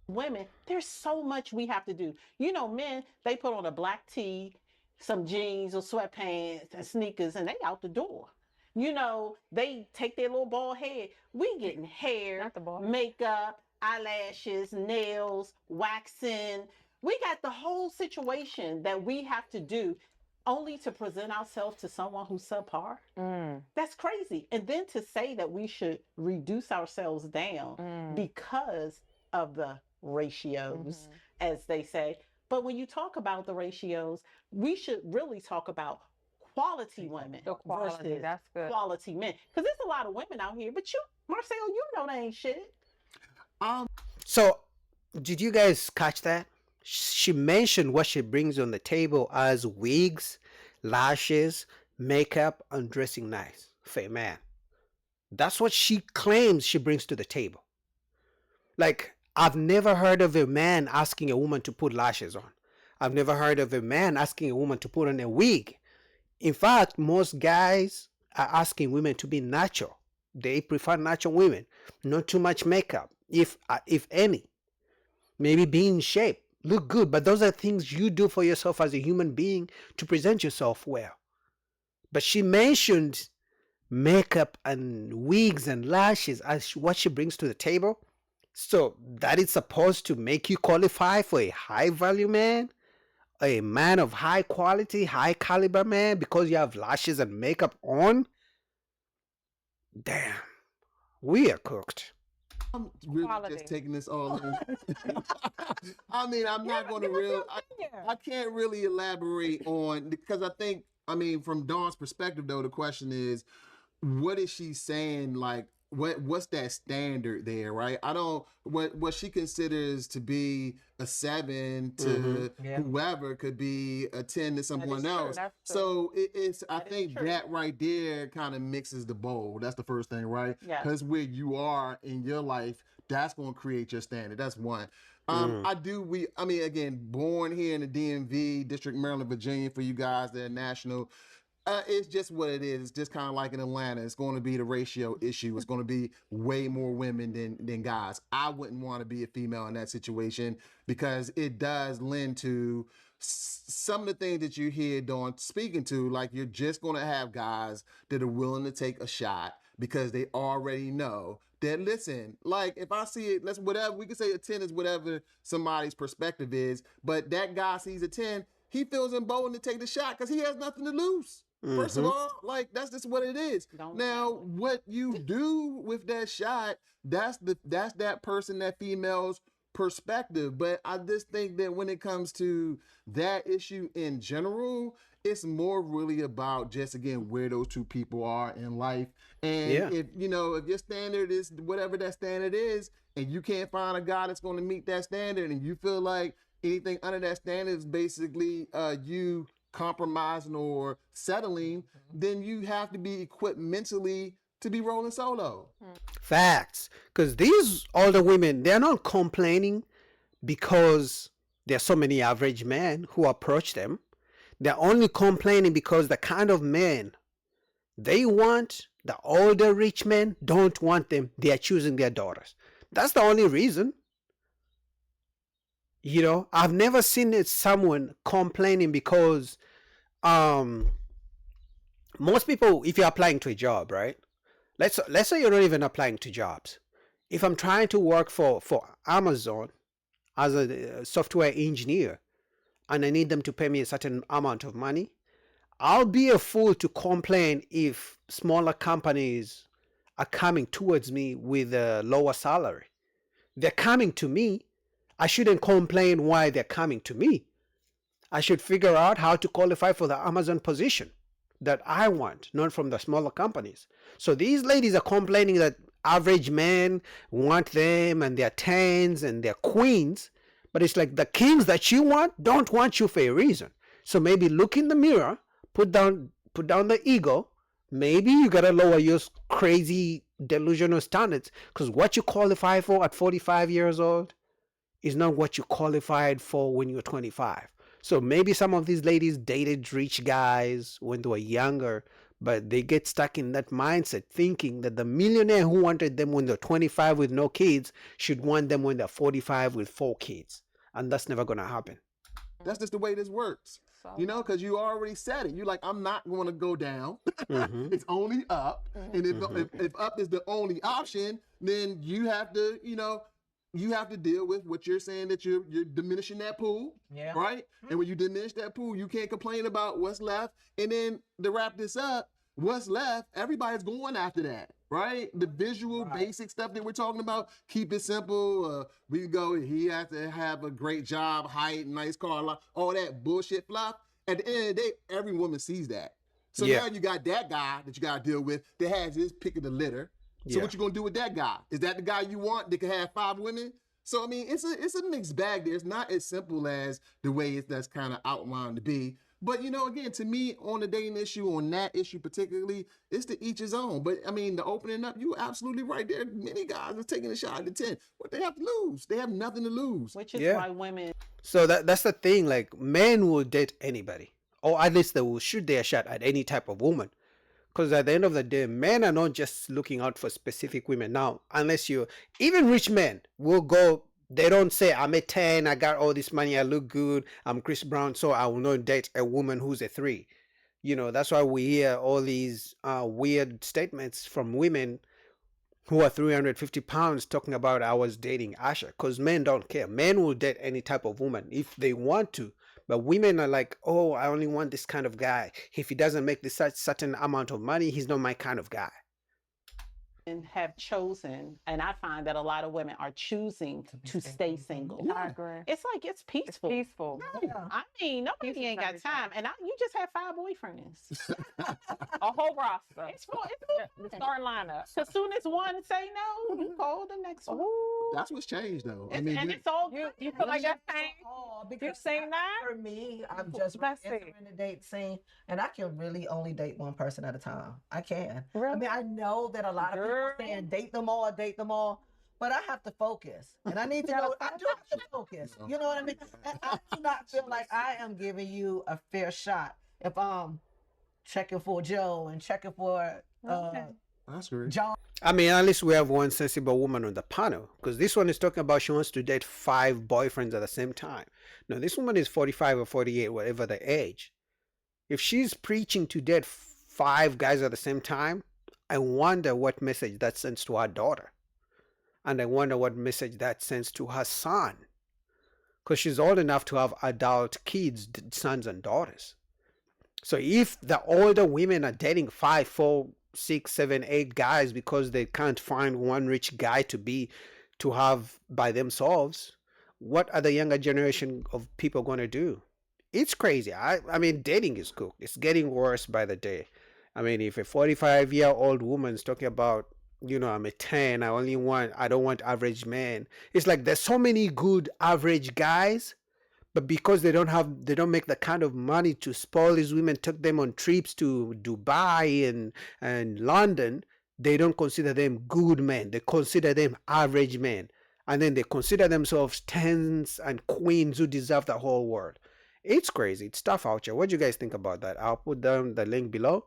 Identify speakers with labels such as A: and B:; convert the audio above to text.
A: women, there's so much we have to do. You know, men, they put on a black tee, some jeans or sweatpants and sneakers, and they out the door. You know, they take their little bald head. We getting hair,
B: Not the boy.
A: makeup, eyelashes, nails, waxing. We got the whole situation that we have to do only to present ourselves to someone who's subpar. That's crazy. And then to say that we should reduce ourselves down because of the ratios, as they say. But when you talk about the ratios, we should really talk about quality women
B: The quality,
A: versus
B: that's good.
A: quality men. Because there's a lot of women out here, but you, Marcel, you know they ain't shit.
C: So, did you guys catch that? She mentioned what she brings on the table as wigs, lashes, makeup, and dressing nice for a man. That's what she claims she brings to the table. Like, I've never heard of a man asking a woman to put lashes on. I've never heard of a man asking a woman to put on a wig. In fact, most guys are asking women to be natural. They prefer natural women, not too much makeup, if any. Maybe be in shape, look good, but those are things you do for yourself as a human being to present yourself well. But she mentioned makeup and wigs and lashes as what she brings to the table. So that is supposed to make you qualify for a high value man, a man of high quality, high caliber man because you have lashes and makeup on. Damn, we are cooked.
D: I'm really
B: Quality.
D: just taking this all in. I mean, I'm not going to I can't really elaborate on because I think, I mean, from Dawn's perspective, though, the question is, what is she saying? Like, what's that standard there, right? I don't what she considers to be a 7 to
C: Yeah.
D: whoever could be a 10 to someone
A: true.
D: else.
B: That's true.
D: So it's I
A: That is
D: think
A: true.
D: that right there kind of mixes the bowl. That's the first thing, right?
A: Yes.
D: Because where you are in your life, that's going to create your standard. That's one. I mean, again, born here in the DMV, District, Maryland, Virginia, for you guys that are national. It's just what it is. It's just kind of like in Atlanta. It's going to be the ratio issue. It's going to be way more women than guys. I wouldn't want to be a female in that situation because it does lend to some of the things that you hear Dawn speaking to. Like, you're just going to have guys that are willing to take a shot because they already know that, listen, like, if I see it, let's whatever, we can say a 10 is whatever somebody's perspective is, but that guy sees a 10, he feels emboldened to take the shot because he has nothing to lose. First of all, like, that's just what it is.
A: Don't
D: Now,
A: know.
D: what you do with that shot, that's that person, that female's perspective. But I just think that when it comes to that issue in general, it's more really about just, again, where those two people are in life. And
C: Yeah.
D: if if your standard is whatever that standard is, and you can't find a guy that's going to meet that standard, and you feel like anything under that standard is basically you compromising or settling, then you have to be equipped mentally to be rolling solo.
C: Facts. Because these older women, they're not complaining because there are so many average men who approach them. They're only complaining because the kind of men they want, the older rich men, don't want them. They are choosing their daughters. That's the only reason. I've never seen someone complaining because most people, if you're applying to a job, right? Let's say you're not even applying to jobs. If I'm trying to work for Amazon as a software engineer and I need them to pay me a certain amount of money, I'll be a fool to complain if smaller companies are coming towards me with a lower salary. They're coming to me. I shouldn't complain why they're coming to me. I should figure out how to qualify for the Amazon position that I want, not from the smaller companies. So these ladies are complaining that average men want them and they're tens and they're queens, but it's like the kings that you want don't want you for a reason. So maybe look in the mirror, put down the ego. Maybe you gotta lower your crazy delusional standards, because what you qualify for at 45 years old is not what you qualified for when you're 25. So maybe some of these ladies dated rich guys when they were younger, But they get stuck in that mindset thinking that the millionaire who wanted them when they're 25 with no kids should want them when they're 45 with 4 kids. And that's never going to happen.
D: That's just the way this works. You know, because you already said it. You're like, I'm not going to go down. It's only up. And if up is the only option, then you have to, you know, you have to deal with what you're saying, that you're diminishing that pool, right? And when you diminish that pool, you can't complain about what's left. And then to wrap this up, what's left, everybody's going after that, right? The visual basic stuff that we're talking about, keep it simple. We can go, he has to have a great job, height, nice car, all that bullshit fluff. At the end of the day, every woman sees that. So now you got that guy that you got to deal with that has his pick of the litter. So what you gonna do with that guy? Is that the guy you want that can have 5 women? So I mean, it's a mixed bag there. It's not as simple as the way that's kind of outlined to be. But you know, again, to me, on the dating issue, on that issue particularly, it's to each his own. But I mean, the opening up, you're absolutely right. There are many guys are taking a shot at the 10. What they have to lose? They have nothing to lose.
A: Which is why women.
C: So that's the thing. Like, men will date anybody, or at least they will shoot their shot at any type of woman. Because at the end of the day, men are not just looking out for specific women. Now, unless even rich men will go, they don't say, I'm a 10, I got all this money, I look good, I'm Chris Brown, so I will not date a woman who's a 3. You know, that's why we hear all these weird statements from women who are 350 pounds talking about, I was dating Asha. Because men don't care. Men will date any type of woman if they want to. But women are like, oh, I only want this kind of guy. If he doesn't make this certain amount of money, he's not my kind of guy.
A: And have chosen, and I find that a lot of women are choosing to stay single.
B: I agree.
A: It's like it's peaceful.
B: It's peaceful.
A: I mean, nobody ain't got time, and you just have 5 boyfriends.
B: A whole roster.
A: It's
B: The starting lineup.
A: as soon as one say no, you call the next one.
D: That's what's changed, though. I
A: And
D: mean,
A: it's all
B: You feel like that's pain? You
E: Because
B: seen that?
E: for me, I'm just
B: Let's see.
E: entering the date scene, and I can really only date one person at a time. I can. I
B: Really?
E: mean, I know that a lot of
B: Girl.
E: people saying date them all, but I have to focus, and I need to know. I do have to focus. You know what I mean? And I do not feel like I am giving you a fair shot if I'm checking for Joe and checking for
D: that's great.
E: John.
C: I mean, at least we have one sensible woman on the panel, because this one is talking about she wants to date 5 boyfriends at the same time. Now, this woman is 45 or 48, whatever the age. If she's preaching to date 5 guys at the same time, I wonder what message that sends to her daughter. And I wonder what message that sends to her son. Because she's old enough to have adult kids, sons and daughters. So if the older women are dating 5, 4, 6, 7, 8 guys because they can't find one rich guy to have by themselves, what are the younger generation of people going to do? It's crazy. I mean, dating is cool. It's getting worse by the day. I mean, if a 45-year-old woman's talking about, you know, I'm a 10, I don't want average men. It's like there's so many good average guys, but because they don't make the kind of money to spoil these women, take them on trips to Dubai and London, they don't consider them good men. They consider them average men. And then they consider themselves 10s and queens who deserve the whole world. It's crazy. It's tough out here. What do you guys think about that? I'll put down the link below.